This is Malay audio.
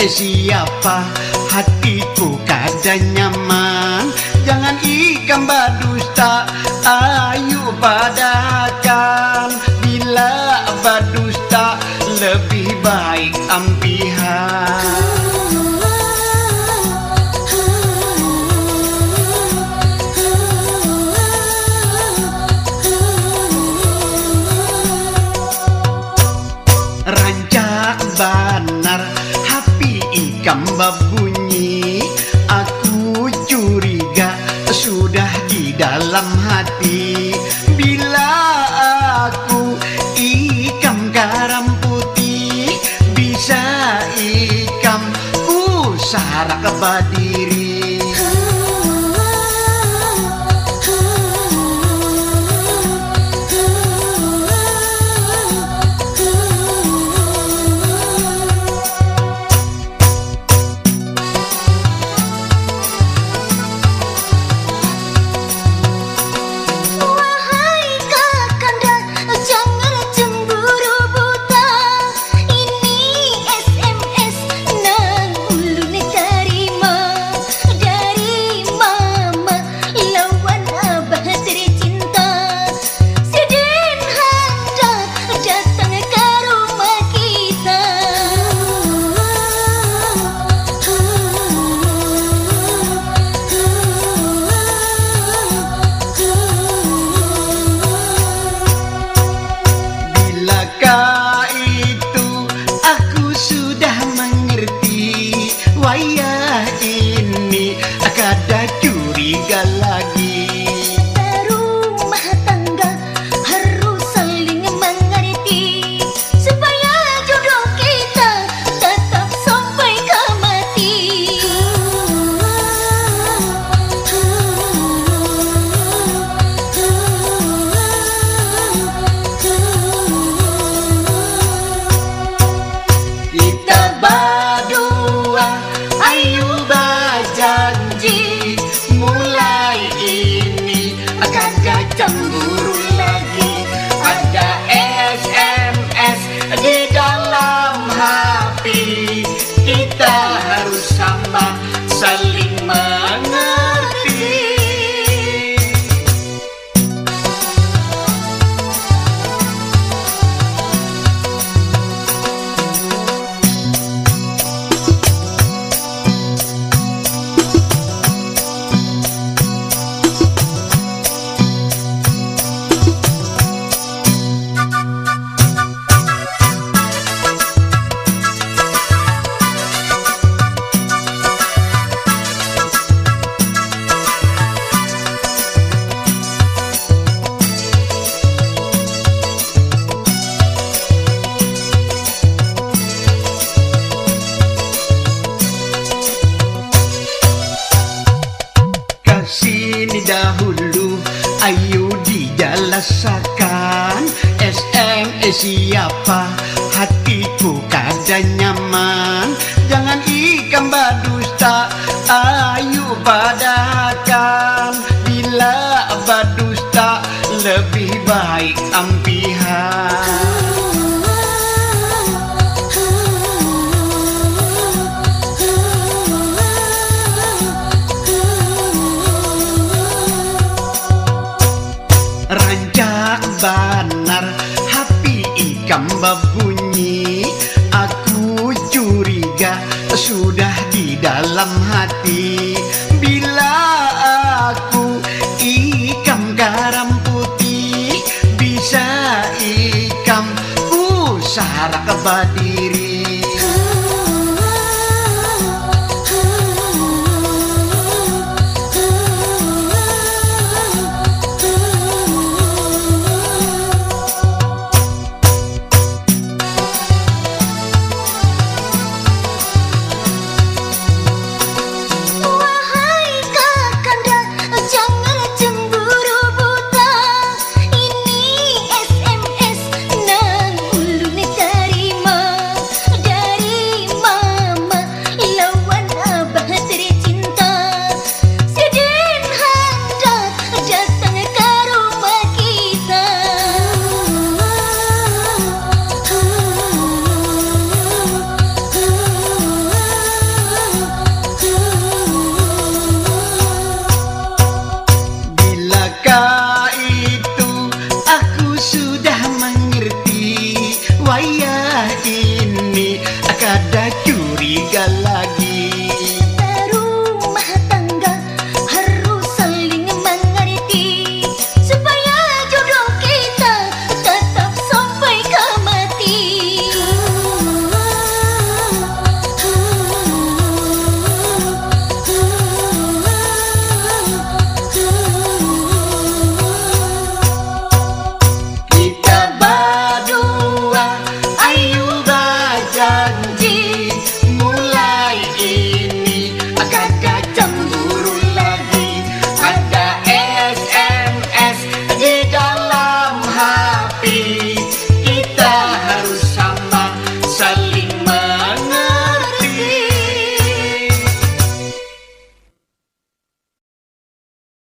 siapa hatiku kada nyaman. Jangan ikam badusta, ayu padakan. Bila badusta lebih baik ampihan. Rancak banar hapi ikam babunyi, aku curiga sudah di dalam hati. Bila aku ikam garam putih, bisa ikam pusara kebadiri. Wayah ini kada curiga lagi. Berumah tangga harus saling mengerti, supaya jodoh kita tetap sampai ke mati. Kita berdua ayu berjanji, mulai ini akan gak cemburu lagi. Ada SMS di dalam HP, kita harus sama saling mengerti. Sini dahulu, ayo dijelasakan. SMS siapa hatiku kada nyaman. Jangan ikam badusta, ayo padakan. Bila badusta lebih baik ampihan. Rancak banar hapi ikam babunyi, aku curiga sudah di dalam hati. Bila aku ikam garam putih, bisa ikam pusara kebadi.